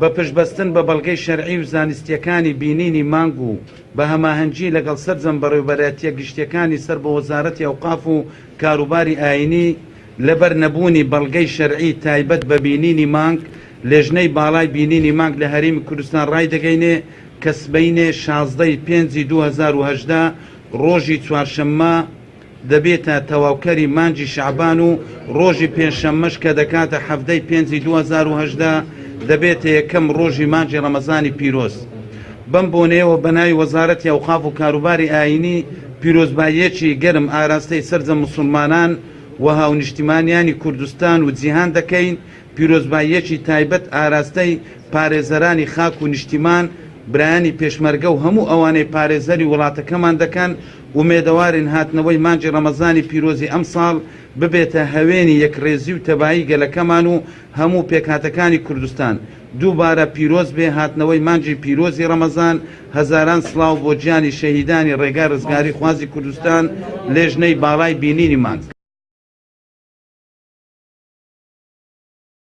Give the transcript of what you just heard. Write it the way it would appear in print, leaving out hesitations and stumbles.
بە پشتبەستن بە بەڵگەی شەرعی و زانستیەکانی بینینی مانگ و بە هەماهەنگی لەگەڵ سەرجەم بەڕێوەبەرەتیە گشتیەکانی سەر بە وەزارەتی ئەوقاف و کاروباری ئاینی لەبەر نەبوونی بەڵگەی شەرعی تایبەت بە بینینی مانگ لێژنەی باڵای بینینی مانگ لە هەرێمی کوردستان ڕای دەگەینێ کە سبەینێ 16/5/2018 ڕۆژی چوارشەممە دەبێتە تەواوکەری مانجی شەعبان و ڕۆژی پێنجشەممەش کە دەکاتە 17/5/2018 دەبێتە یەکەم ڕۆژی مانجی ڕەمەزانی پیرۆز. بەم بۆنەیەوە بەناوی وەزارەتی ئەوقاف و کاروباری ئاینی پیرۆزباییەکی گەرم ئاراستەی سەرجە مسلمانان و هاونیشتیمانیانی کوردستان و جیهان دەکەین. پیرۆزباییەکی تایبەت ئاراستەی پارێزەرانی خاک و نیشتیمان، برایانی پێشمەرگە و هەموو ئەوانەی پارێزەری وڵاتەکەمان دەکەن ومێدەوارین هاتنەوەی مانجی ڕەمەزانی پیرۆزی ئەم ساڵ ببێتە هەوێنی یەکڕێزی و تەبایی گەلەکەمان و هەموو پێکهاتەکانی کوردستان. دووبارە پیرۆز بێ هاتنەوەی مانجی پیرۆزی ڕەمەزان. هەزاران سڵاو بۆ گیانی شەهیدانی ڕێگا ڕزگاری خوازی کوردستان لێژنەی باڵای بینینی مانگ.